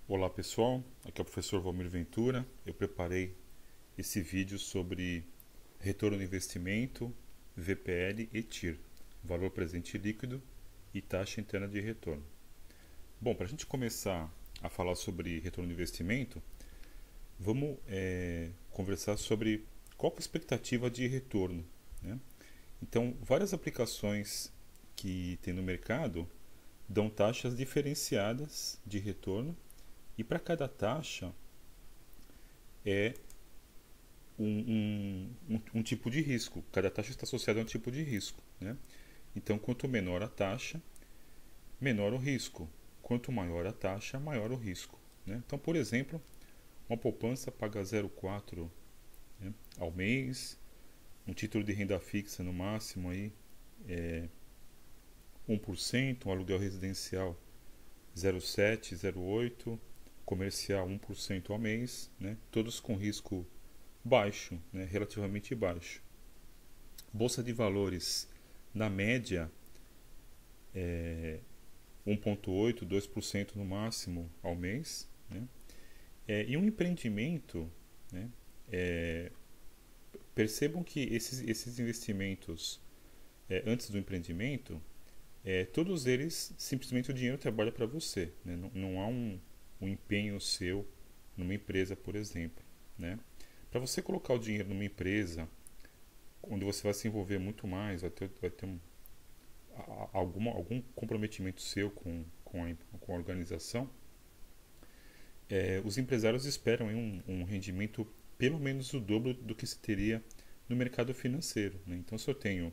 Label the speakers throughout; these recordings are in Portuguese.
Speaker 1: Olá pessoal, aqui é o professor Valmir Ventura. Eu preparei esse vídeo sobre retorno do investimento, VPL e TIR, valor presente líquido e taxa interna de retorno. Bom, para a gente começar a falar sobre retorno do investimento, vamos conversar sobre qual que é a expectativa de retorno, né? Então, várias aplicações que tem no mercado dão taxas diferenciadas de retorno e para cada taxa é um tipo de risco. Cada taxa está associada a um tipo de risco, né? Então, quanto menor a taxa, menor o risco. Quanto maior a taxa, maior o risco, né? Então, por exemplo, uma poupança paga 0,4, né, ao mês, um título de renda fixa no máximo aí é 1%, um aluguel residencial 0,7, 0,8, comercial 1% ao mês, né? Todos com risco baixo, né? Relativamente baixo. Bolsa de valores, na média, 1,8, 2% no máximo ao mês, né? E um empreendimento, né? Percebam que esses investimentos antes do empreendimento, todos eles, simplesmente o dinheiro trabalha para você, né? Não há um empenho seu numa empresa, por exemplo, né? Para você colocar o dinheiro numa empresa onde você vai se envolver muito mais, vai ter algum comprometimento seu com a organização, os empresários esperam um rendimento pelo menos o dobro do que se teria no mercado financeiro, né? Então, se eu tenho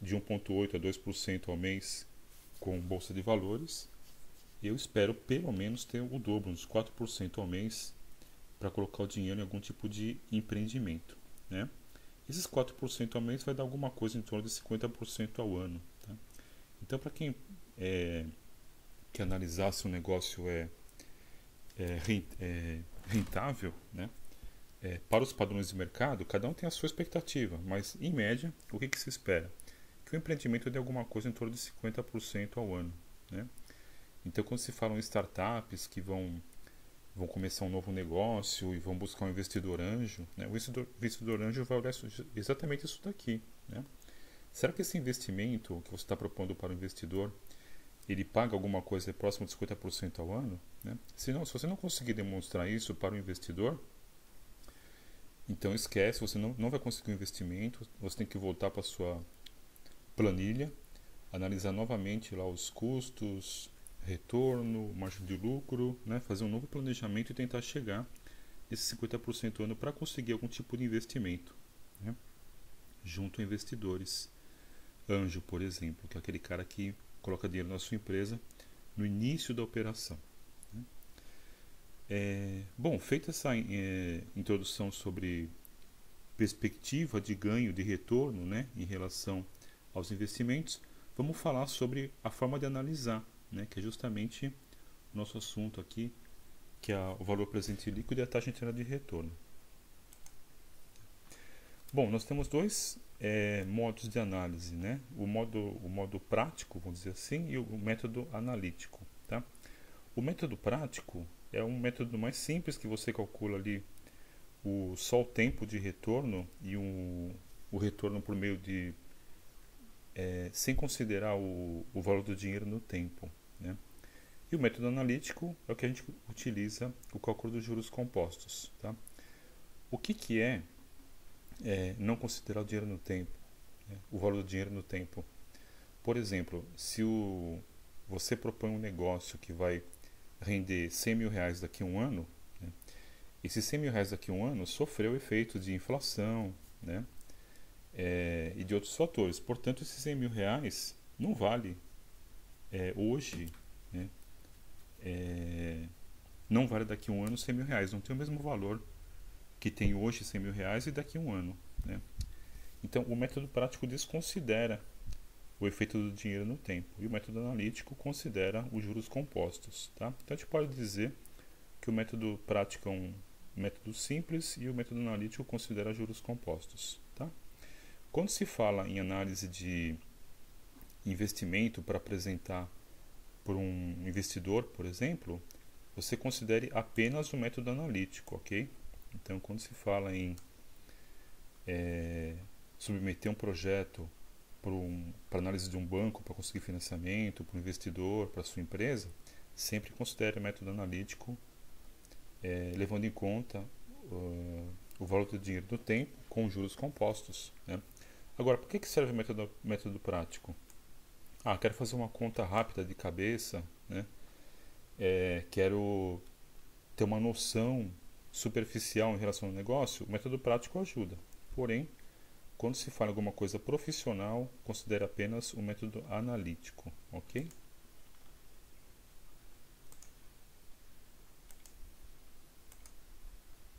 Speaker 1: de 1,8 a 2% ao mês com bolsa de valores, eu espero pelo menos ter o dobro, uns 4% ao mês, para colocar o dinheiro em algum tipo de empreendimento, né? Esses 4% ao mês vai dar alguma coisa em torno de 50% ao ano, tá? Então, para quem quer analisar se o negócio é rentável, né? Para os padrões de mercado, cada um tem a sua expectativa, mas em média, o que se espera? Que o empreendimento dê alguma coisa em torno de 50% ao ano, né? Então, quando se falam em startups que vão começar um novo negócio e vão buscar um investidor anjo, né? O investidor anjo vai olhar exatamente isso daqui, né? Será que esse investimento que você está propondo para o investidor, ele paga alguma coisa próximo de 50% ao ano, né? Se você não conseguir demonstrar isso para o investidor, então esquece, você não vai conseguir um investimento, você tem que voltar para a sua planilha, analisar novamente lá os custos, retorno, margem de lucro, né? Fazer um novo planejamento e tentar chegar nesses 50% ao ano para conseguir algum tipo de investimento, né? Junto a investidores. Anjo, por exemplo, que é aquele cara que coloca dinheiro na sua empresa no início da operação, né? Bom, feita essa introdução sobre perspectiva de ganho, de retorno, né, em relação aos investimentos, vamos falar sobre a forma de analisar, né, que é justamente o nosso assunto aqui, que é o valor presente líquido e a taxa interna de retorno. Bom, nós temos dois modos de análise, né? O modo prático, vamos dizer assim, e o método analítico, tá? O método prático é um método mais simples que você calcula ali só o tempo de retorno e o retorno por meio de sem considerar o valor do dinheiro no tempo, né? E o método analítico é o que a gente utiliza o cálculo dos juros compostos, tá? O que é não considerar o dinheiro no tempo, né? O valor do dinheiro no tempo. Por exemplo, se você propõe um negócio que vai render 100 mil reais daqui a um ano, né? Esses 100 mil reais daqui a um ano sofreu efeito de inflação, né? E de outros fatores. Portanto, esses 100 mil reais não vale hoje, né? Não vale daqui a um ano 100 mil reais. Não tem o mesmo valor que tem hoje 100 mil reais e daqui a um ano, né? Então, o método prático desconsidera o efeito do dinheiro no tempo. E o método analítico considera os juros compostos, tá? Então, a gente pode dizer que o método prático é um método simples e o método analítico considera juros compostos, tá? Quando se fala em análise de investimento para apresentar por um investidor, por exemplo, você considere apenas o método analítico, ok? Então, quando se fala em submeter um projeto para análise de um banco, para conseguir financiamento, para o investidor, para a sua empresa, sempre considere o método analítico, levando em conta o valor do dinheiro do tempo com juros compostos, né? Agora, por que serve o método prático? Quero fazer uma conta rápida de cabeça, né? Quero ter uma noção superficial em relação ao negócio. O método prático ajuda. Porém, quando se fala em alguma coisa profissional, considere apenas o método analítico, ok?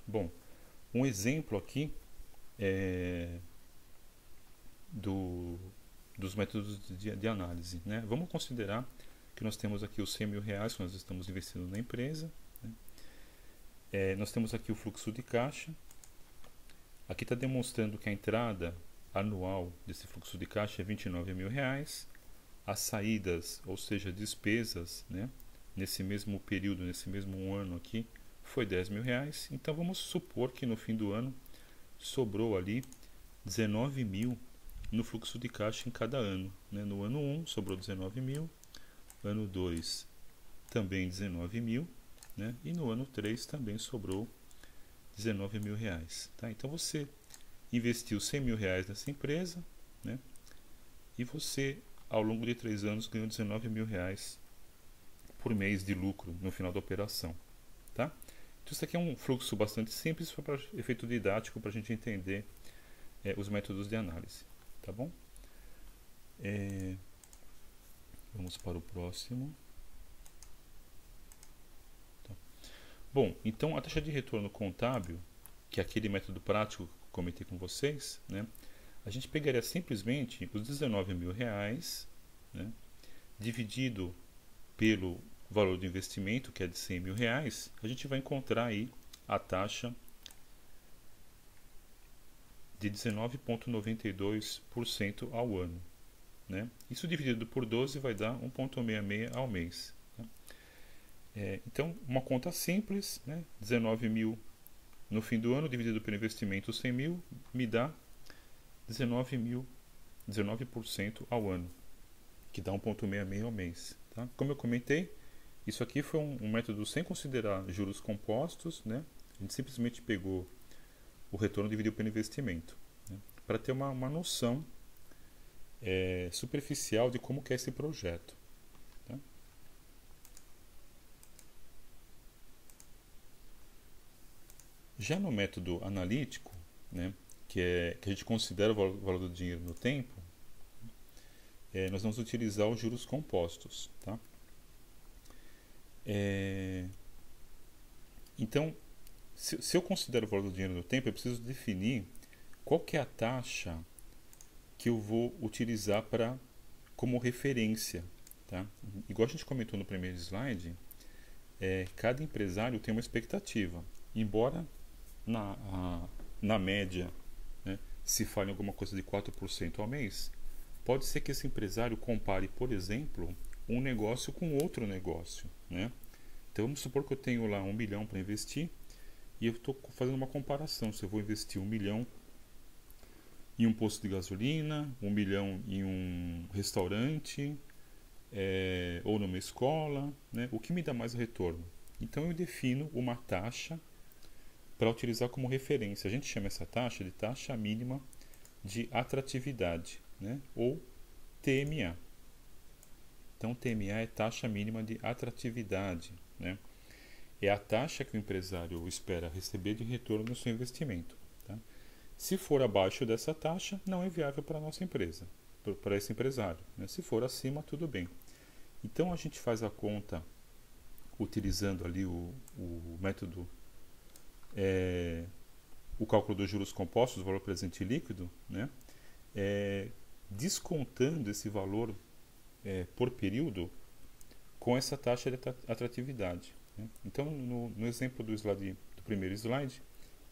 Speaker 1: Bom, um exemplo aqui dos métodos de análise, né? Vamos considerar que nós temos aqui os 100 mil reais que nós estamos investindo na empresa, né? Nós temos aqui o fluxo de caixa. Aqui está demonstrando que a entrada anual desse fluxo de caixa é 29 mil reais. As saídas, ou seja, despesas, né, nesse mesmo período, nesse mesmo ano aqui, foi 10 mil reais. Então vamos supor que no fim do ano sobrou ali 19 mil no fluxo de caixa em cada ano, né? No ano 1 sobrou 19 mil, ano 2 também 19 mil, né? E no ano 3 também sobrou 19 mil reais. Tá? Então você investiu 100 mil reais nessa empresa, né? E você, ao longo de 3 anos, ganhou 19 mil reais por mês de lucro no final da operação. Tá? Então isso aqui é um fluxo bastante simples para efeito didático para a gente entender os métodos de análise. Tá bom? Vamos para o próximo. Tá. Bom, então a taxa de retorno contábil, que é aquele método prático que eu comentei com vocês, né? A gente pegaria simplesmente os 19 mil reais, né, dividido pelo valor do investimento, que é de 100 mil reais, a gente vai encontrar aí a taxa de 19,92% ao ano, né? Isso dividido por 12 vai dar 1,66 ao mês. Né? Então, uma conta simples, né? 19 mil no fim do ano, dividido pelo investimento 100 mil, me dá 19% ao ano, que dá 1,66 ao mês. Tá? Como eu comentei, isso aqui foi um método sem considerar juros compostos, né? A gente simplesmente pegou o retorno e dividiu pelo investimento, né? Para ter uma noção superficial de como que é esse projeto. Tá? Já no método analítico, né, que a gente considera o valor do dinheiro no tempo, nós vamos utilizar os juros compostos. Tá? Então, se eu considero o valor do dinheiro no tempo, eu preciso definir qual que é a taxa que eu vou utilizar como referência. Tá? Igual a gente comentou no primeiro slide, cada empresário tem uma expectativa. Embora na média, né, se fale alguma coisa de 4% ao mês, pode ser que esse empresário compare, por exemplo, um negócio com outro negócio. Né? Então vamos supor que eu tenho lá 1 milhão para investir e eu estou fazendo uma comparação. Se eu vou investir 1 milhão em um posto de gasolina, 1 milhão em um restaurante, ou numa escola, né? O que me dá mais retorno? Então eu defino uma taxa para utilizar como referência. A gente chama essa taxa de taxa mínima de atratividade, né? Ou TMA. Então TMA é taxa mínima de atratividade, né? É a taxa que o empresário espera receber de retorno no seu investimento. Tá? Se for abaixo dessa taxa, não é viável para a nossa empresa, para esse empresário. Né? Se for acima, tudo bem. Então a gente faz a conta utilizando ali o método, o cálculo dos juros compostos, o valor presente líquido, né? Descontando esse valor por período com essa taxa de atratividade. Né? Então, no exemplo do primeiro slide,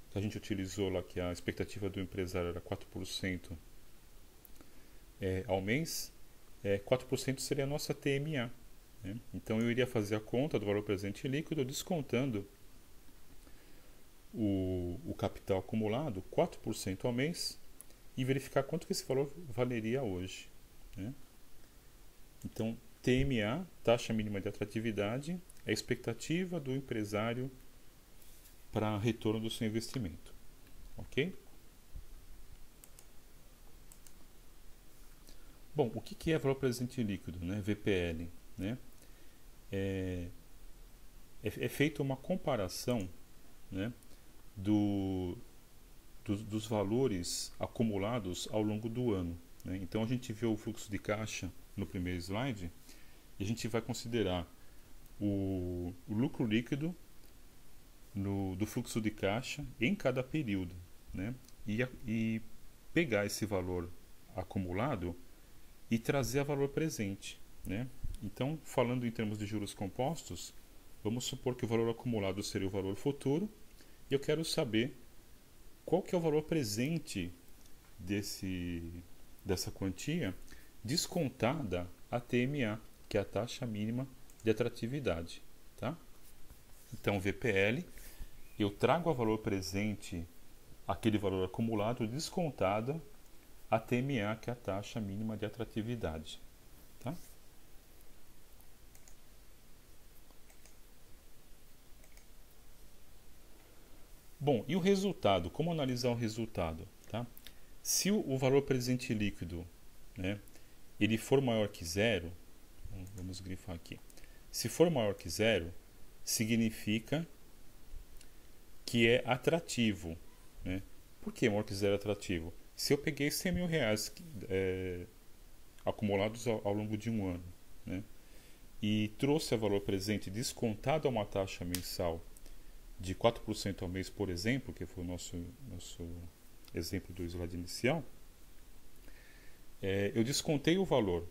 Speaker 1: que a gente utilizou lá, que a expectativa do empresário era 4% ao mês, 4% seria a nossa TMA. né? Então eu iria fazer a conta do valor presente líquido descontando o capital acumulado, 4% ao mês, e verificar quanto que esse valor valeria hoje, né? Então, TMA, taxa mínima de atratividade, é a expectativa do empresário para retorno do seu investimento, ok? Bom, o que é valor presente líquido, né? VPL, né? É feita uma comparação, né, dos valores acumulados ao longo do ano, né? Então a gente vê o fluxo de caixa no primeiro slide e a gente vai considerar o lucro líquido do fluxo de caixa em cada período, né? E pegar esse valor acumulado e trazer a valor presente, né? Então, falando em termos de juros compostos, vamos supor que o valor acumulado seria o valor futuro e eu quero saber qual que é o valor presente dessa quantia descontada a TMA, que é a taxa mínima de atratividade, tá? Então, VPL, eu trago a valor presente aquele valor acumulado descontado a TMA, que é a taxa mínima de atratividade, tá? Bom, e o resultado? Como analisar o resultado, tá? Se o valor presente líquido, né, ele for maior que zero, vamos grifar aqui. Se for maior que zero, significa que é atrativo, né? Por que maior que zero é atrativo? Se eu peguei 100 mil reais acumulados ao longo de um ano, né, e trouxe a valor presente descontado a uma taxa mensal de 4% ao mês, por exemplo, que foi o nosso exemplo do slide inicial, eu descontei o valor,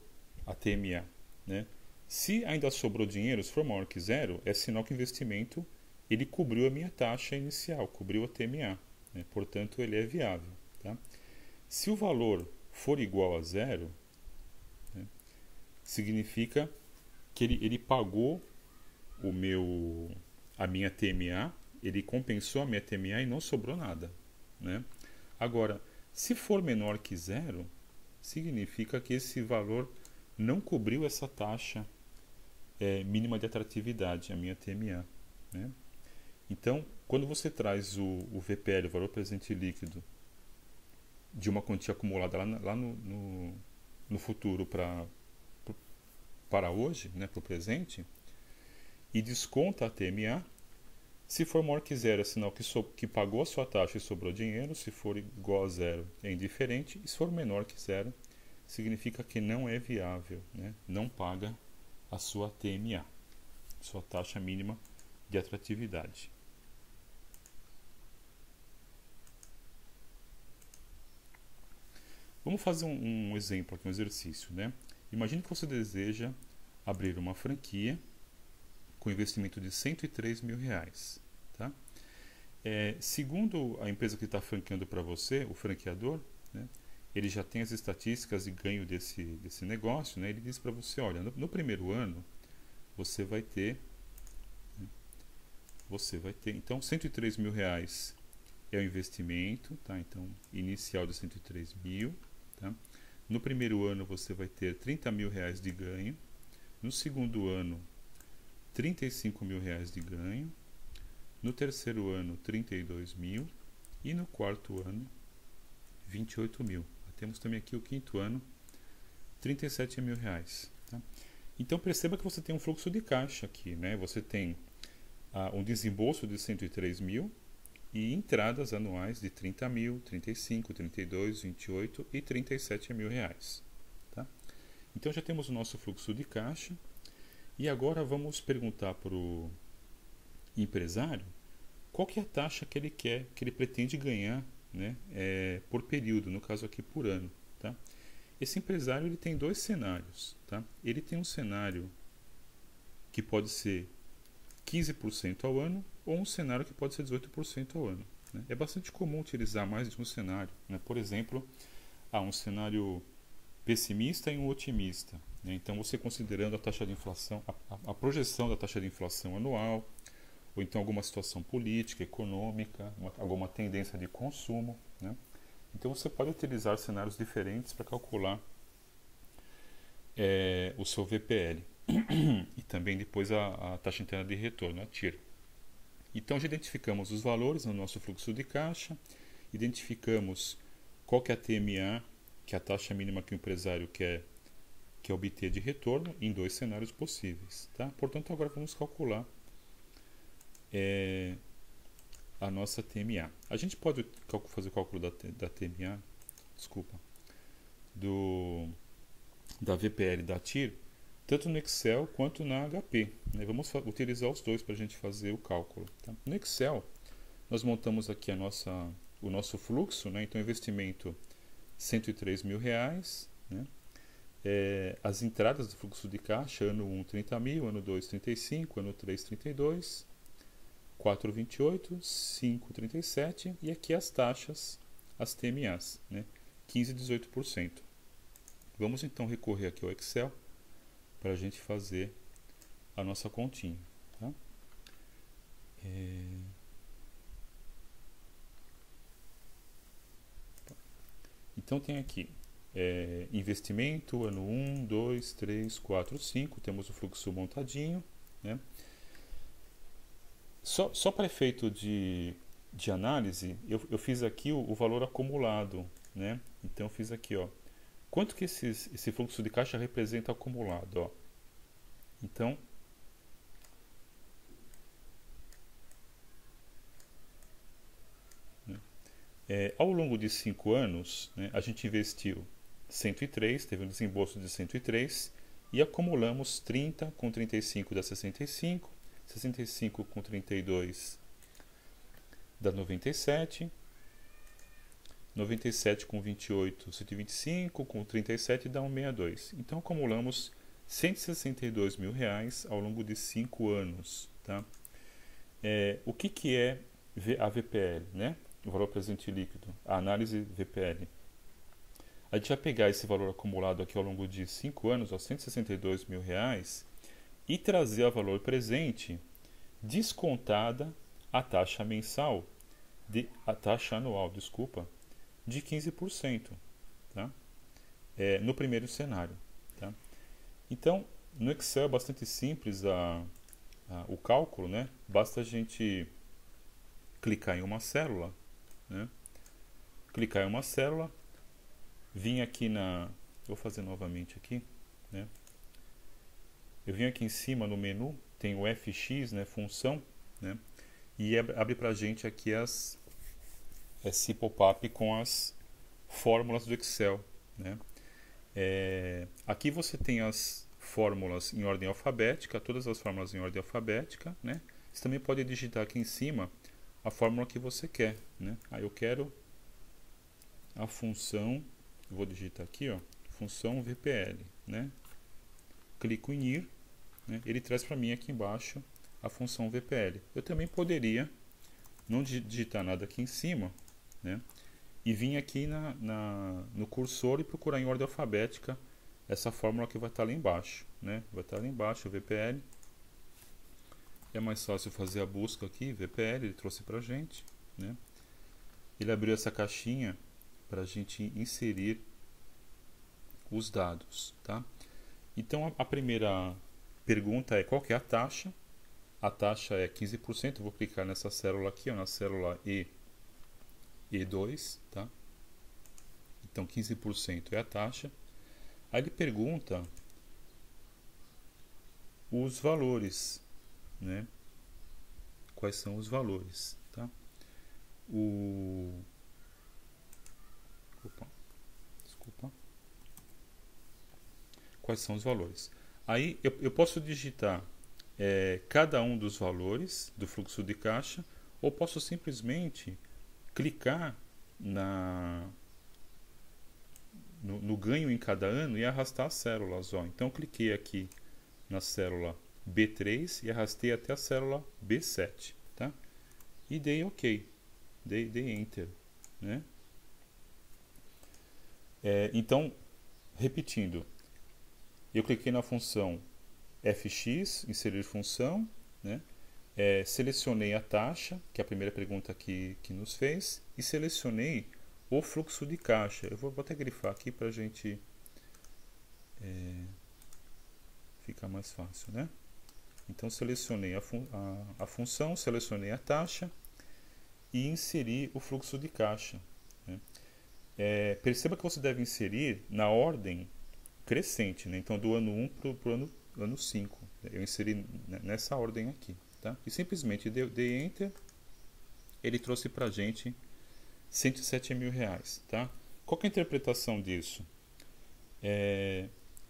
Speaker 1: a TMA, né? Se ainda sobrou dinheiro, se for maior que zero, é sinal que o investimento ele cobriu a minha taxa inicial, cobriu a TMA, né? Portanto, ele é viável, tá? Se o valor for igual a zero, né, significa que ele pagou a minha TMA, ele compensou a minha TMA e não sobrou nada, né? Agora, se for menor que zero, significa que esse valor não cobriu essa taxa mínima de atratividade, a minha TMA, né? Então, quando você traz o VPL, o valor presente líquido, de uma quantia acumulada lá no futuro para hoje, né, para o presente, e desconta a TMA, se for maior que zero, é sinal que pagou a sua taxa e sobrou dinheiro. Se for igual a zero, é indiferente. E se for menor que zero, significa que não é viável, né? Não paga a sua TMA, sua taxa mínima de atratividade. Vamos fazer um exemplo aqui, um exercício, né? Imagine que você deseja abrir uma franquia com investimento de 103 mil reais, tá? Segundo a empresa que está franqueando para você, o franqueador, né, ele já tem as estatísticas de ganho desse negócio, né? Ele diz para você, olha, no primeiro ano você vai ter, então 103 mil reais é o investimento, tá? Então inicial de 103 mil, tá? No primeiro ano você vai ter 30 mil reais de ganho, no segundo ano 35 mil reais de ganho, no terceiro ano 32 mil e no quarto ano 28 mil. Temos também aqui o quinto ano 37 mil reais, tá? Então perceba que você tem um fluxo de caixa aqui, né? Você tem um desembolso de 103 mil e entradas anuais de 30 mil, 35, 32, 28 e 37 mil reais, tá? Então já temos o nosso fluxo de caixa. E agora vamos perguntar para o empresário qual que é a taxa que ele quer, que ele pretende ganhar, né, por período, no caso aqui por ano, tá? Esse empresário ele tem dois cenários, tá? Ele tem um cenário que pode ser 15% ao ano ou um cenário que pode ser 18% ao ano, né? É bastante comum utilizar mais de um cenário, né? Por exemplo, um cenário pessimista e um otimista, né? Então, você considerando a taxa de inflação, a projeção da taxa de inflação anual, ou então alguma situação política, econômica, alguma tendência de consumo, né? Então, você pode utilizar cenários diferentes para calcular o seu VPL e também depois a taxa interna de retorno, a TIR. Então, já identificamos os valores no nosso fluxo de caixa, identificamos qual que é a TMA, que é a taxa mínima que o empresário quer obter de retorno, em 2 cenários possíveis. Tá? Portanto, agora vamos calcular a nossa TMA. A gente pode fazer o cálculo da TMA, da VPL e da TIR, tanto no Excel quanto na HP. Né? Vamos utilizar os dois para a gente fazer o cálculo. Tá? No Excel, nós montamos aqui o nosso fluxo, né? Então, investimento R$103 mil, né? As entradas do fluxo de caixa, ano 1, 30 mil, ano 2, 35, ano 3, 32, 4, 28, 5, 37 e aqui as taxas, as TMAs, né? 15 e 18%. Vamos então recorrer aqui ao Excel para a gente fazer a nossa continha. Tá? Então tem aqui investimento, ano 1, 2, 3, 4, 5, temos o fluxo montadinho, né? Só para efeito de análise, eu fiz aqui o valor acumulado, né? Então eu fiz aqui, ó, quanto que esse fluxo de caixa representa acumulado, ó. Então, ao longo de 5 anos, né, a gente investiu 103, teve um desembolso de 103 e acumulamos 30 com 35 dá 65, 65 com 32 dá 97, 97 com 28, 125, com 37 dá 162. Então acumulamos R$162 mil ao longo de 5 anos. Tá? O que é a VPL, né? O valor presente líquido, a análise VPL. A gente vai pegar esse valor acumulado aqui ao longo de 5 anos, R$162 mil, e trazer a valor presente descontada a taxa mensal, a taxa anual, de 15%. Tá? No primeiro cenário. Tá? Então, no Excel é bastante simples o cálculo, né? Basta a gente clicar em uma célula, né? Clicar em uma célula, vim aqui vou fazer novamente aqui, né? Eu vim aqui em cima no menu, tem o FX, né, função, né? E abre pra gente aqui esse pop-up com as fórmulas do Excel, né? Aqui você tem as fórmulas em ordem alfabética, todas as fórmulas em ordem alfabética, né? Você também pode digitar aqui em cima a fórmula que você quer, né? Aí eu quero a função, vou digitar aqui, ó, função VPL, né? Clico em ir, né? Ele traz para mim aqui embaixo a função VPL. Eu também poderia não digitar nada aqui em cima, né? E vir aqui no cursor e procurar em ordem alfabética essa fórmula que vai estar lá embaixo, né? Vai estar lá embaixo o VPL. É mais fácil fazer a busca aqui, VPL, ele trouxe pra gente, né? Ele abriu essa caixinha para a gente inserir os dados, tá? Então a primeira pergunta é qual que é a taxa? A taxa é 15%, eu vou clicar nessa célula aqui, ó, na célula E2, tá? Então 15% é a taxa. Aí ele pergunta os valores, né? Quais são os valores, tá? Desculpa. Quais são os valores? Aí eu posso digitar cada um dos valores do fluxo de caixa, ou posso simplesmente clicar no ganho em cada ano e arrastar as células. Ó. Então, eu cliquei aqui na célula B3 e arrastei até a célula B7. Tá? E dei OK. Dei Enter. Né? Então, repetindo, eu cliquei na função fx, inserir função, né? Selecionei a taxa, que é a primeira pergunta que nos fez, e selecionei o fluxo de caixa. Eu vou até grifar aqui para a gente ficar mais fácil, né? Então selecionei a função, selecionei a taxa e inseri o fluxo de caixa, né? Perceba que você deve inserir na ordem crescente, né? Então do ano 1 para o ano 5. Eu inseri nessa ordem aqui. Tá? E simplesmente dei Enter, ele trouxe para a gente 107 mil reais. Tá? Qual que é a interpretação disso?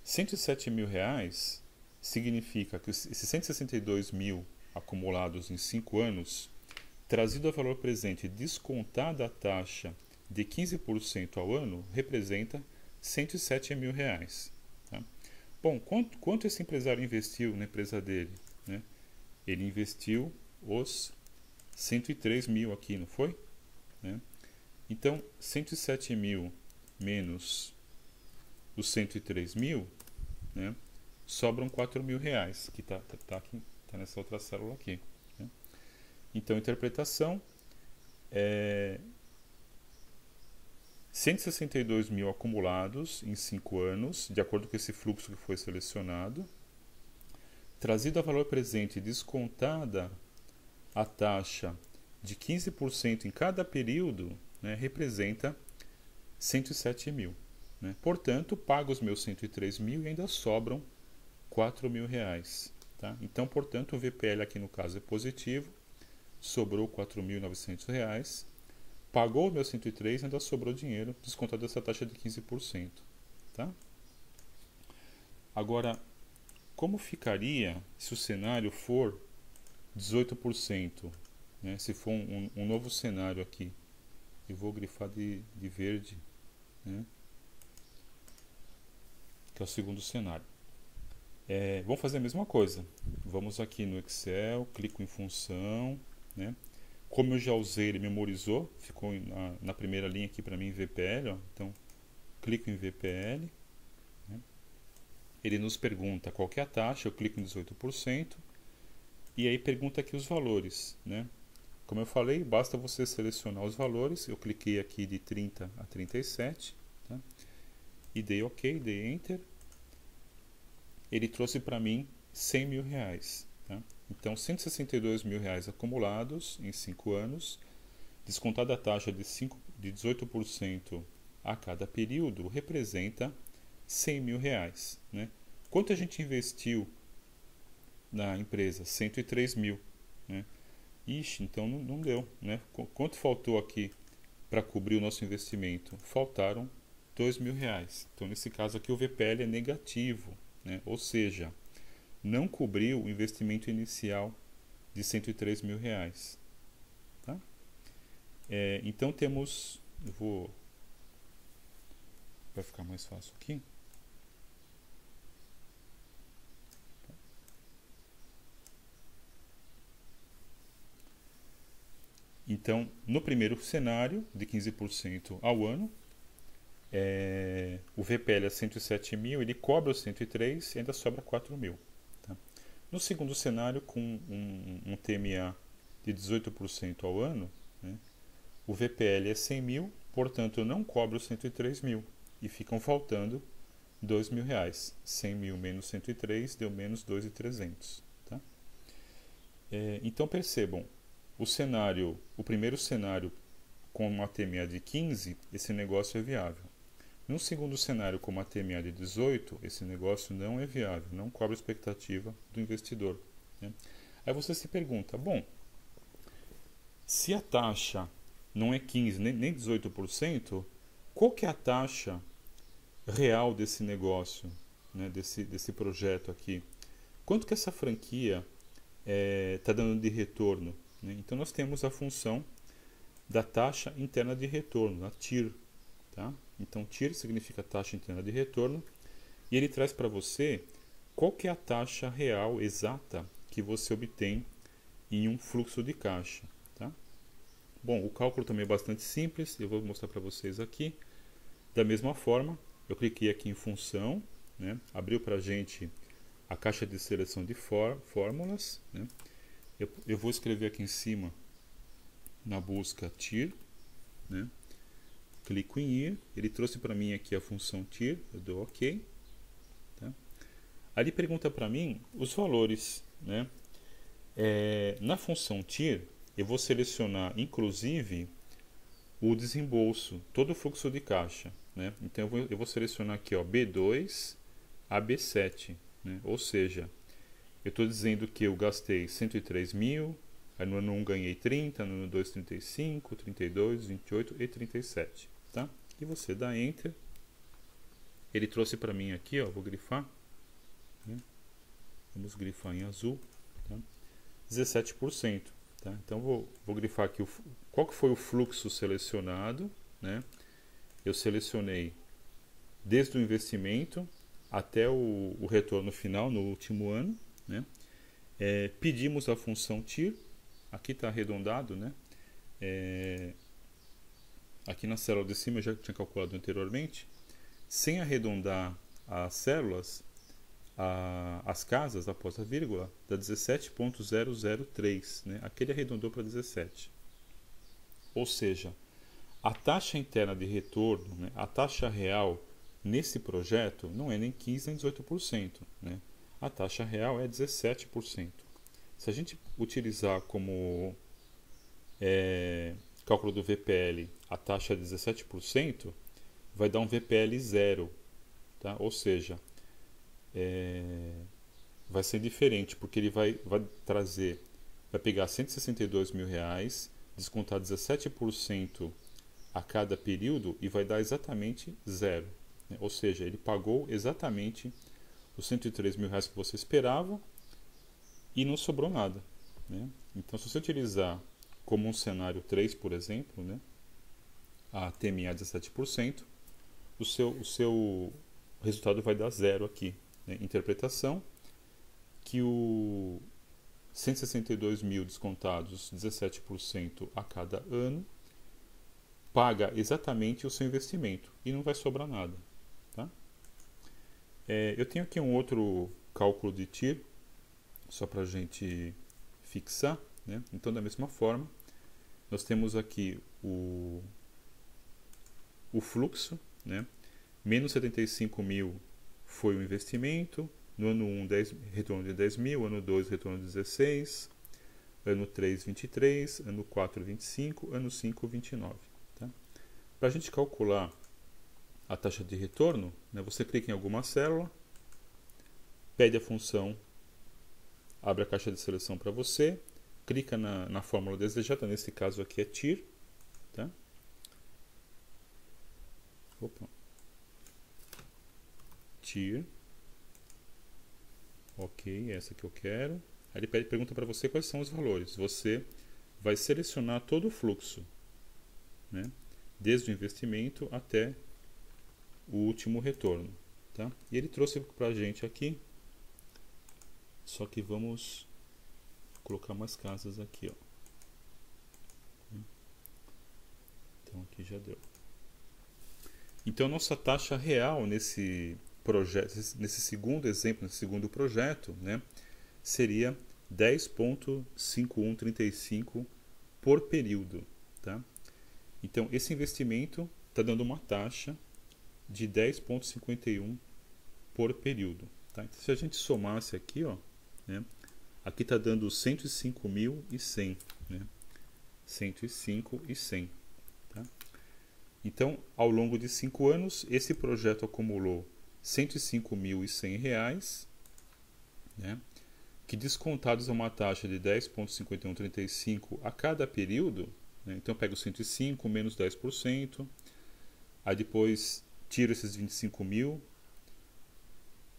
Speaker 1: 107 mil reais significa que esses 162 mil acumulados em 5 anos, trazido a valor presente descontada a taxa de 15% ao ano, representa 107 mil reais. Tá? Bom, quanto esse empresário investiu na empresa dele? Né? Ele investiu os 103 mil aqui, não foi? Né? Então, 107 mil menos os 103 mil, né? Sobram 4 mil reais, que está nessa outra célula aqui. Né? Então, interpretação é 162 mil acumulados em 5 anos, de acordo com esse fluxo que foi selecionado, trazido a valor presente descontada a taxa de 15% em cada período, né, representa 107 mil. Né? Portanto, pago os meus 103 mil e ainda sobram 4 mil reais. Tá? Então, portanto, o VPL aqui no caso é positivo, sobrou 4.900 reais, pagou os meus 103 e ainda sobrou dinheiro, descontado essa taxa de 15%. Tá? Agora, como ficaria se o cenário for 18%? Né? Se for um novo cenário aqui, eu vou grifar de verde, né? Que é o segundo cenário. Vamos fazer a mesma coisa. Vamos aqui no Excel, clico em função, né? Como eu já usei, ele memorizou, ficou na primeira linha aqui para mim VPL, ó. Então clico em VPL, né? Ele nos pergunta qual que é a taxa, eu clico em 18% e aí pergunta aqui os valores, né? Como eu falei, basta você selecionar os valores, eu cliquei aqui de 30 a 37, tá? E dei OK, dei Enter. Ele trouxe para mim 100 mil reais. Tá? Então, 162 mil reais acumulados em 5 anos, descontada a taxa de 18% a cada período, representa 100 mil reais. Né? Quanto a gente investiu na empresa? 103 mil. Né? Ixi, então não deu. Né? Quanto faltou aqui para cobrir o nosso investimento? Faltaram 2 mil reais. Então, nesse caso aqui, o VPL é negativo. Né? Ou seja, não cobriu o investimento inicial de 103 mil reais. Tá? Então temos, vai ficar mais fácil aqui. Então, no primeiro cenário, de 15% ao ano, o VPL é 107 mil, ele cobra os 103 e ainda sobra 4 mil. Tá? No segundo cenário, com um TMA de 18% ao ano, né, o VPL é 100 mil, portanto eu não cobro os 103 mil e ficam faltando 2 mil reais. 100 mil menos 103 deu menos 2.300. Tá? Então percebam, o primeiro cenário com uma TMA de 15, esse negócio é viável. No segundo cenário, com uma TMA de 18, esse negócio não é viável, não cobre a expectativa do investidor. Né? Aí você se pergunta, bom, se a taxa não é 15% nem 18%, qual que é a taxa real desse negócio, né, desse projeto aqui? Quanto que essa franquia está dando de retorno? Né? Então nós temos a função da taxa interna de retorno, a TIR. Tá? Então TIR significa taxa interna de retorno e ele traz para você qual que é a taxa real exata que você obtém em um fluxo de caixa. Tá? Bom, o cálculo também é bastante simples, eu vou mostrar para vocês aqui. Da mesma forma, Eu cliquei aqui em função, né? Abriu para a gente a caixa de seleção de fórmulas, né? Eu vou escrever aqui em cima, na busca TIR, né? Clico em IR, ele trouxe para mim aqui a função TIR, eu dou OK. Tá? Aí ele pergunta para mim os valores, né? Na função TIR, eu vou selecionar inclusive o desembolso, todo o fluxo de caixa, né? Então eu vou selecionar aqui, ó, B2 a B7, né? Ou seja, eu estou dizendo que eu gastei 103 mil, aí no ano 1 ganhei 30, no ano 2 35, 32, 28 e 37, tá? E você dá Enter. Ele trouxe para mim aqui, ó, vou grifar, né? Vamos grifar em azul, tá? 17%, tá? Então vou grifar aqui qual que foi o fluxo selecionado, né? Eu selecionei desde o investimento até o retorno final no último ano, né? Pedimos a função TIR, aqui está arredondado, né? Aqui na célula de cima eu já tinha calculado anteriormente, sem arredondar as células, as casas após a vírgula, dá 17.003, né? Aqui ele arredondou para 17. Ou seja, a taxa interna de retorno, né? A taxa real nesse projeto não é nem 15% nem 18%, né? A taxa real é 17%. Se a gente utilizar como cálculo do VPL a taxa é 17%, vai dar um VPL zero, tá? Ou seja, vai ser diferente, porque ele vai pegar 162 mil reais, descontar 17% a cada período e vai dar exatamente zero, né? Ou seja, ele pagou exatamente os 103 mil reais que você esperava e não sobrou nada, né? Então, se você utilizar como um cenário 3, por exemplo, né, a TMA 17%, o seu resultado vai dar zero aqui, né? Interpretação que o 162 mil descontados 17% a cada ano paga exatamente o seu investimento e não vai sobrar nada, tá? Eu tenho aqui um outro cálculo de TIR, só para a gente fixar, né? Então, da mesma forma, nós temos aqui o fluxo, né? Menos 75 mil foi o investimento, no ano 1 retorno de 10 mil, ano 2 retorno de 16, ano 3 23, ano 4 25, ano 5 29. Tá? Para a gente calcular a taxa de retorno, né, você clica em alguma célula, pede a função, abre a caixa de seleção para você, clica na fórmula desejada, nesse caso aqui é TIR, tá? Opa. TIR, ok, essa que eu quero. Aí ele pergunta para você quais são os valores. Você vai selecionar todo o fluxo, né? Desde o investimento até o último retorno, tá? E ele trouxe para a gente aqui, só que vamos colocar mais casas aqui, ó. Então aqui já deu. Então nossa taxa real nesse projeto, nesse segundo exemplo, nesse segundo projeto, né, seria 10.5135 por período, tá? Então esse investimento está dando uma taxa de 10.51 por período, tá? Então, se a gente somasse aqui, ó, né, aqui está dando 105.100, né? 105.100, tá? Então, ao longo de 5 anos, esse projeto acumulou R$ 105.100, né? Que descontados a uma taxa de 10.5135 a cada período, né? Então eu pego 105 menos 10%, aí depois tiro esses 25 mil,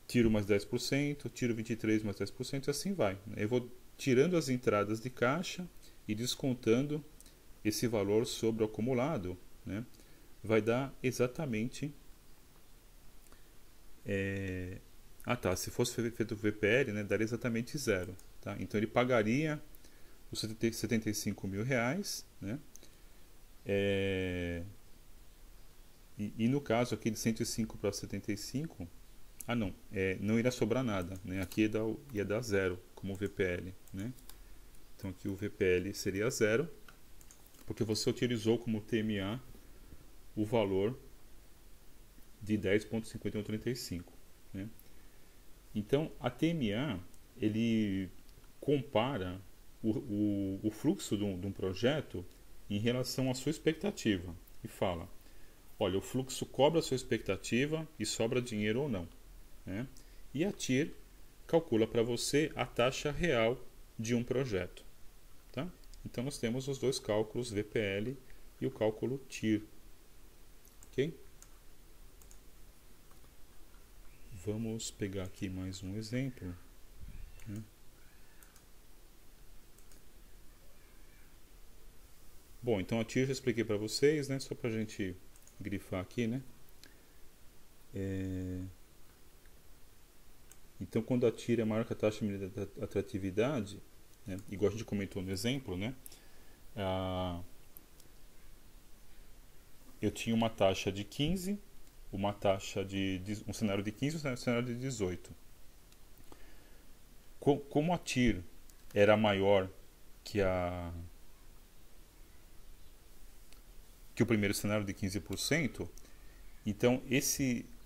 Speaker 1: tiro mais 10%, tiro 23 mais 10% e assim vai. Eu vou tirando as entradas de caixa e descontando esse valor sobre o acumulado, né? Vai dar exatamente... se fosse feito o VPL, né, daria exatamente zero. Tá? Então ele pagaria os 75 mil reais, né? E no caso aqui de 105 para 75, não, não irá sobrar nada, né? Aqui ia dar zero como VPL, né? Então aqui o VPL seria zero, porque você utilizou como TMA o valor de 10,5135, né? Então a TMA ele compara o fluxo de um projeto em relação à sua expectativa e fala: olha, o fluxo cobra a sua expectativa e sobra dinheiro ou não, né? E a TIR calcula para você a taxa real de um projeto, tá? Então nós temos os dois cálculos, VPL e o cálculo TIR, ok? Vamos pegar aqui mais um exemplo, né? Bom, então a TIR eu já expliquei para vocês, né? Só para a gente grifar aqui, né? Então, quando a TIR é maior que a taxa medida de atratividade, né? Igual a gente comentou no exemplo, né? Eu tinha uma taxa de 15, uma taxa um cenário de 15 e um cenário de 18. Como a TIR era maior que o primeiro cenário de 15%, então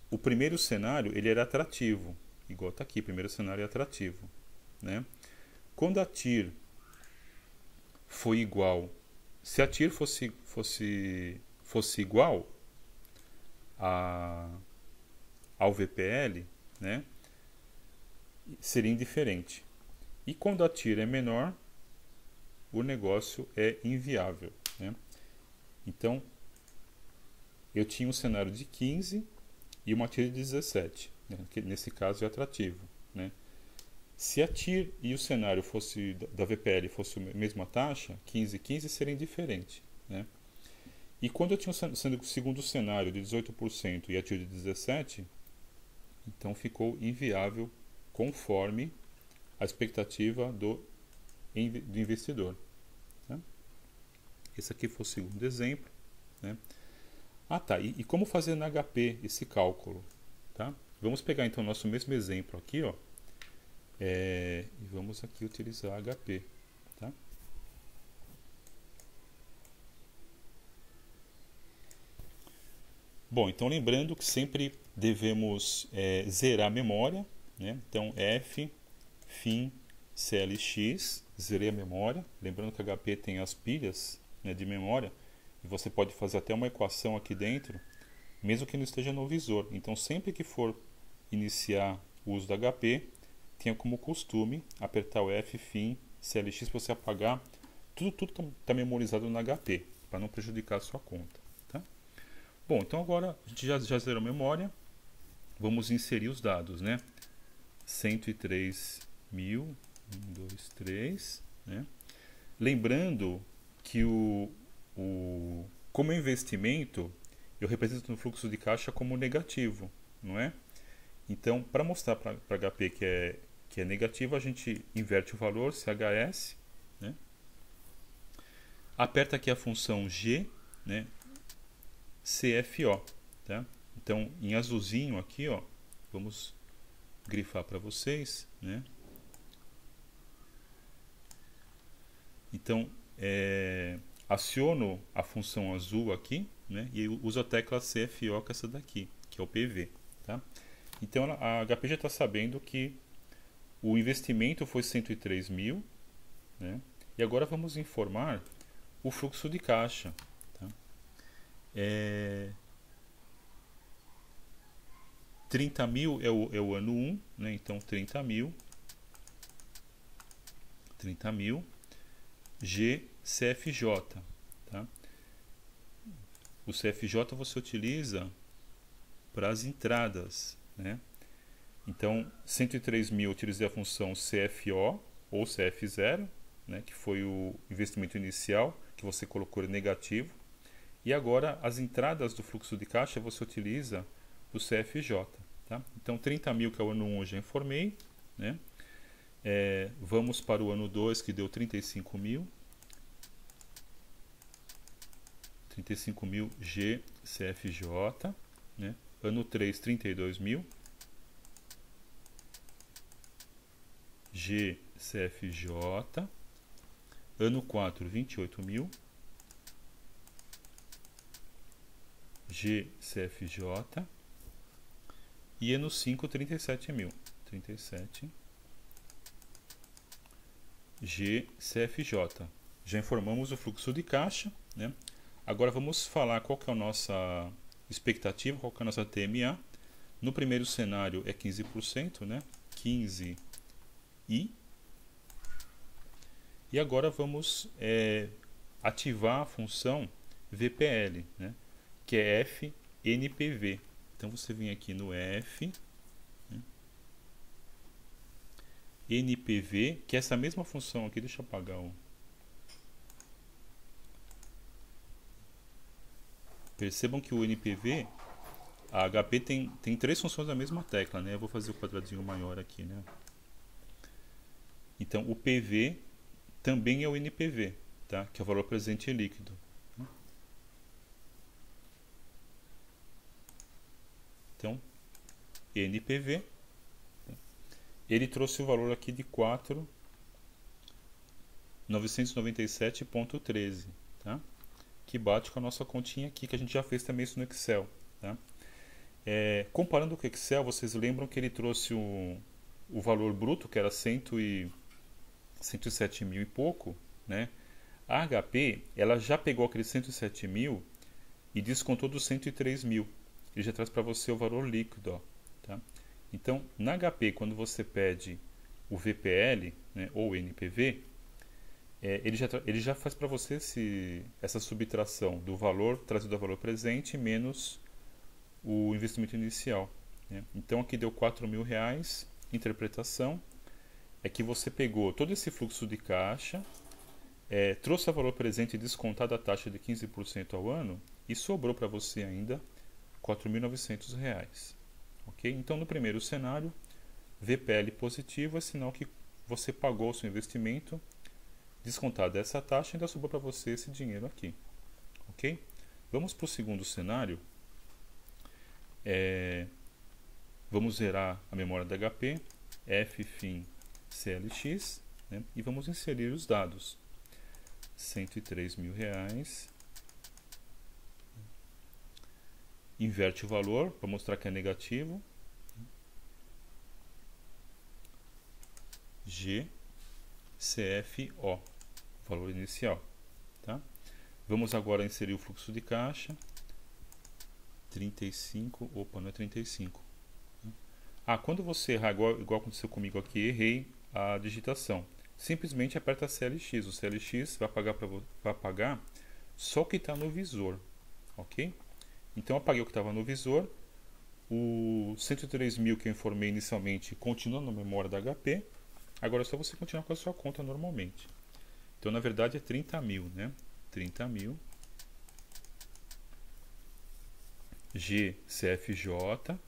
Speaker 1: o primeiro cenário ele era atrativo, igual está aqui, o primeiro cenário é atrativo, né? Quando a TIR foi igual, se a TIR fosse igual ao VPL, né, seria indiferente. E quando a TIR é menor, o negócio é inviável, né? Então, eu tinha um cenário de 15 e uma TIR de 17, né, que nesse caso é atrativo, né? Se a TIR e o cenário da VPL fosse a mesma taxa, 15 e 15 seria indiferente, né? E quando eu tinha o segundo cenário de 18% e a TIR de 17%, então ficou inviável conforme a expectativa do investidor, né? Esse aqui foi o segundo exemplo, né? Tá. E como fazer na HP esse cálculo? Tá? Vamos pegar então o nosso mesmo exemplo aqui, ó, e vamos aqui utilizar HP. Tá? Bom, então lembrando que sempre devemos zerar a memória, né? Então F, fim, CLX, zerei a memória. Lembrando que HP tem as pilhas, né, de memória, e você pode fazer até uma equação aqui dentro, mesmo que não esteja no visor. Então sempre que for iniciar o uso da HP, tenha como costume apertar o F, fim, CLX para você apagar. Tudo está memorizado no HP, para não prejudicar a sua conta. Tá? Bom, então agora a gente já zerou a memória. Vamos inserir os dados, né? 103.000, 1, 2, 3, né? Lembrando que como investimento, eu represento no fluxo de caixa como negativo, não é? Então, para mostrar para HP que é negativo, a gente inverte o valor, CHS, né? Aperta aqui a função G, né? CFO, tá? Então, em azulzinho aqui, ó, vamos grifar para vocês, né? Então, aciono a função azul aqui, né? E uso a tecla CFO, que é essa daqui, que é o PV, tá? Então, a HP já está sabendo que o investimento foi 103.000, né? E agora vamos informar o fluxo de caixa, tá? 30.000 é o ano 1, né? Então 30.000 GCFJ, tá? O CFJ você utiliza para as entradas, né? Então 103.000 eu utilizei a função CFO ou CF0, né? Que foi o investimento inicial que você colocou negativo. E agora as entradas do fluxo de caixa você utiliza o CFJ, tá? Então 30.000 que é o ano 1 eu já informei, né? Vamos para o ano 2 que deu 35.000. 35.000 GCFJ, né? Ano 3, 32.000 GCFJ. Ano 4, 28.000 GCFJ. E ano 5, 37.000. 37 GCFJ. Já informamos o fluxo de caixa, né? Agora vamos falar qual que é a nossa expectativa, qual que é a nossa TMA. No primeiro cenário é 15%, né? 15 e agora vamos ativar a função VPL, né? Que é FNPV. Então você vem aqui no F, né? NPV, que é essa mesma função aqui. Deixa eu apagar o... Percebam que o NPV, a HP tem três funções da mesma tecla, né? Eu vou fazer o quadradinho maior aqui, né? Então o PV também é o NPV, tá? Que é o valor presente líquido. Então, NPV, ele trouxe o valor aqui de 4.997,13, tá? Que bate com a nossa continha aqui, que a gente já fez também isso no Excel, tá? Comparando com o Excel, vocês lembram que ele trouxe o valor bruto, que era 107 mil e pouco, né? A HP, ela já pegou aqueles 107 mil e descontou dos 103 mil. Ele já traz para você o valor líquido, ó, tá? Então, na HP, quando você pede o VPL, né, ou NPV, ele já faz para você essa subtração do valor trazido ao valor presente menos o investimento inicial, né? Então, aqui deu R$4.000. Interpretação é que você pegou todo esse fluxo de caixa, trouxe o valor presente descontado a taxa de 15% ao ano e sobrou para você ainda R$4.900. Ok? Então, no primeiro cenário, VPL positivo é sinal que você pagou o seu investimento, descontado essa taxa, ainda sobrou para você esse dinheiro aqui. Ok? Vamos para o segundo cenário. Vamos zerar a memória da HP, ffin CLX, né? E vamos inserir os dados. R$103.000. Inverte o valor para mostrar que é negativo. GCFO, valor inicial, tá? Vamos agora inserir o fluxo de caixa. 35, opa, não é 35. Quando você errar, igual aconteceu comigo aqui, errei a digitação. Simplesmente aperta CLX. O CLX vai pagar só o que está no visor, ok? Então eu apaguei o que estava no visor. O 103 mil que eu informei inicialmente continua na memória da HP. Agora é só você continuar com a sua conta normalmente. Então na verdade é 30 mil, né? 30 mil GCFJ,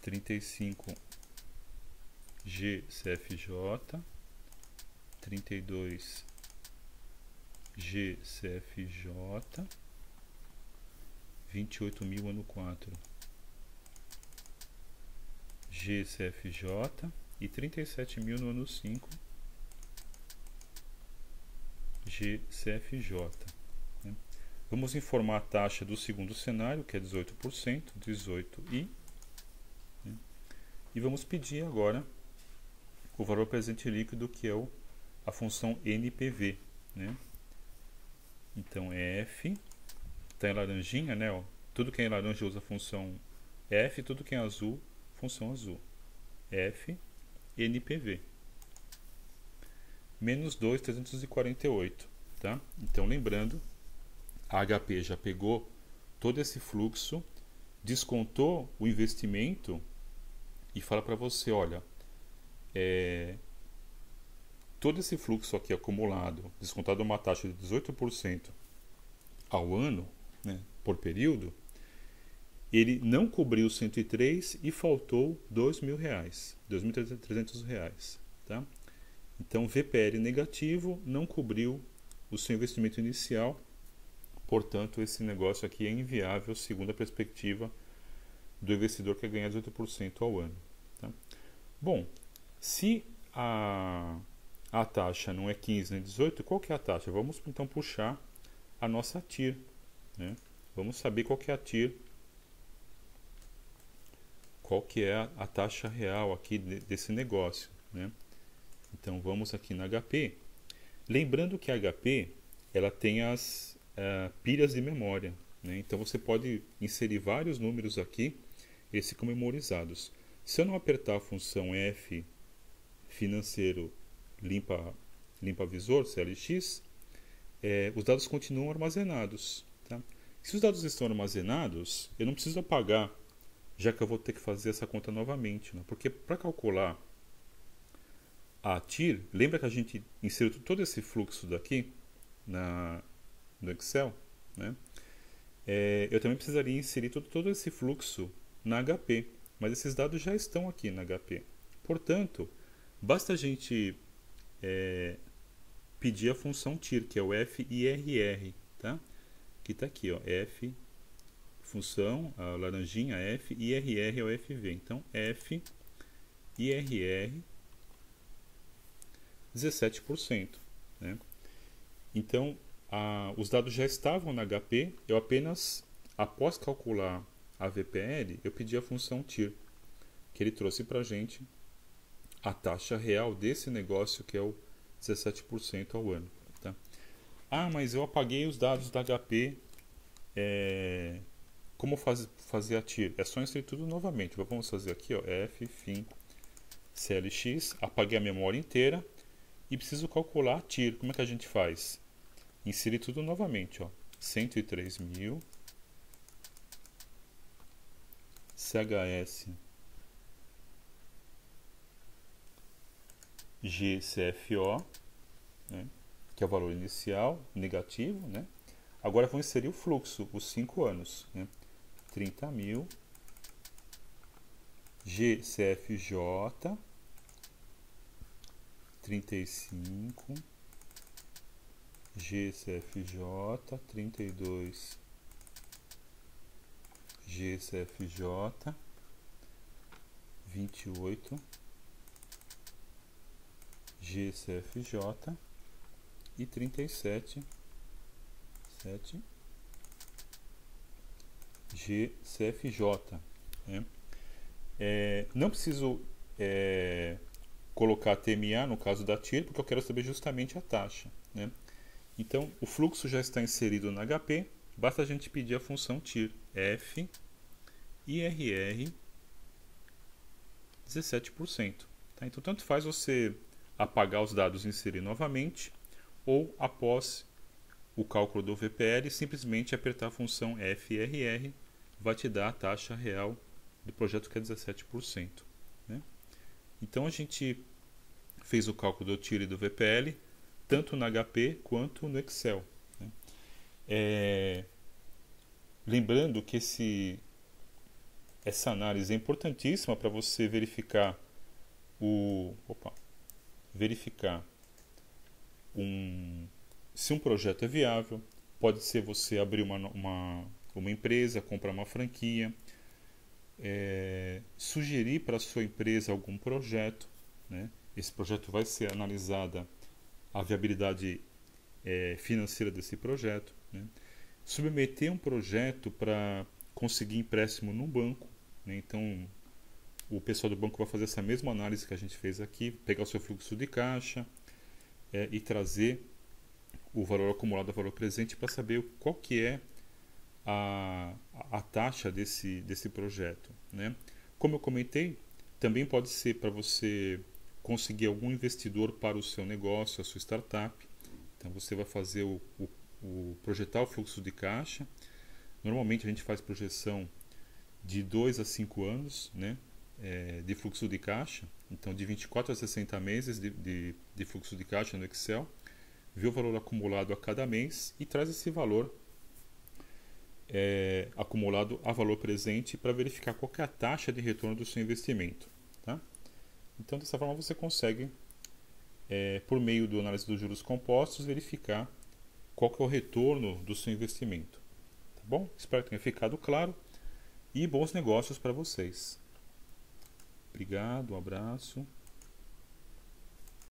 Speaker 1: 35 GCFJ, 32 GCFJ, 28 mil ano 4 GCFJ e 37 mil no ano 5 GCFJ. Né? Vamos informar a taxa do segundo cenário, que é 18%, 18 e... Né? E vamos pedir agora o valor presente líquido, que é a função NPV. Né? Então, F... Está em laranjinha, né? Ó. Tudo que é em laranja usa a função F, tudo que é azul, função azul. F, NPV. Menos 2.348, tá? Então, lembrando, a HP já pegou todo esse fluxo, descontou o investimento e fala para você, olha, todo esse fluxo aqui acumulado, descontado uma taxa de 18% ao ano, né, por período, ele não cobriu 103 e faltou R$2.000, R$2.300, tá? Então VPL negativo, não cobriu o seu investimento inicial Portanto, esse negócio aqui é inviável segundo a perspectiva do investidor que quer ganhar 18% ao ano. Tá? Bom, se a taxa não é 15 nem 18, qual que é a taxa? Vamos então puxar a nossa TIR. Né? Vamos saber qual que é a TIR, qual que é a taxa real aqui desse negócio. Né? Então vamos aqui na HP. Lembrando que a HP ela tem as pilhas de memória. Né? Então você pode inserir vários números aqui, eles ficam memorizados. Se eu não apertar a função F financeiro limpa visor, CLX, os dados continuam armazenados. Tá? Se os dados estão armazenados, eu não preciso apagar, já que eu vou ter que fazer essa conta novamente. Né? Porque para calcular a TIR, lembra que a gente inseriu todo esse fluxo daqui no Excel? Né? Eu também precisaria inserir todo esse fluxo na HP, mas esses dados já estão aqui na HP. Portanto, basta a gente pedir a função TIR, que é o FIRR, tá? Que está aqui, ó, F, função, a laranjinha F, IRR é o FV. Então, FIRR 17%. Né? Então, os dados já estavam na HP, eu apenas, após calcular a VPL, eu pedi a função TIR, que ele trouxe para a gente a taxa real desse negócio, que é o 17% ao ano. Tá? Mas eu apaguei os dados da HP, como fazer a TIR? É só inserir tudo novamente. Vamos fazer aqui, ó, F, FIM, CLX, apaguei a memória inteira e preciso calcular a TIR. Como é que a gente faz? Inserir tudo novamente, ó, 103.000, CHS, GCFO, né, que é o valor inicial, negativo, né? Agora vou inserir o fluxo, os 5 anos, né? 30.000, GCFJ, 35, GCFJ, 32, GCFJ, 28, GCFJ e 37, 7, GCFJ. Né? Não preciso colocar TMA no caso da TIR, porque eu quero saber justamente a taxa. Né? Então, o fluxo já está inserido na HP, basta a gente pedir a função TIR, F, IRR, 17%. Tá? Então, tanto faz você apagar os dados e inserir novamente, ou após o cálculo do VPL, simplesmente apertar a função FRR, vai te dar a taxa real do projeto, que é 17%. Né? Então, a gente fez o cálculo do TIR e do VPL, tanto na HP quanto no Excel. Né? Lembrando que essa análise é importantíssima para você verificar se um projeto é viável. Pode ser você abrir uma empresa, comprar uma franquia, sugerir para a sua empresa algum projeto. Né? Esse projeto vai ser analisada a viabilidade financeira desse projeto. Né? Submeter um projeto para conseguir empréstimo no banco. Né? Então, o pessoal do banco vai fazer essa mesma análise que a gente fez aqui, pegar o seu fluxo de caixa e trazer o valor acumulado ao valor presente para saber qual que é a taxa desse projeto. Né? Como eu comentei, também pode ser para você conseguir algum investidor para o seu negócio, a sua startup. Então você vai fazer projetar o fluxo de caixa. Normalmente a gente faz projeção de 2 a 5 anos, né, de fluxo de caixa. Então de 24 a 60 meses de fluxo de caixa no Excel. Vê o valor acumulado a cada mês e traz esse valor acumulado a valor presente para verificar qual que é a taxa de retorno do seu investimento. Tá? Então, dessa forma, você consegue, por meio da análise dos juros compostos, verificar qual que é o retorno do seu investimento. Tá bom? Espero que tenha ficado claro e bons negócios para vocês. Obrigado, um abraço.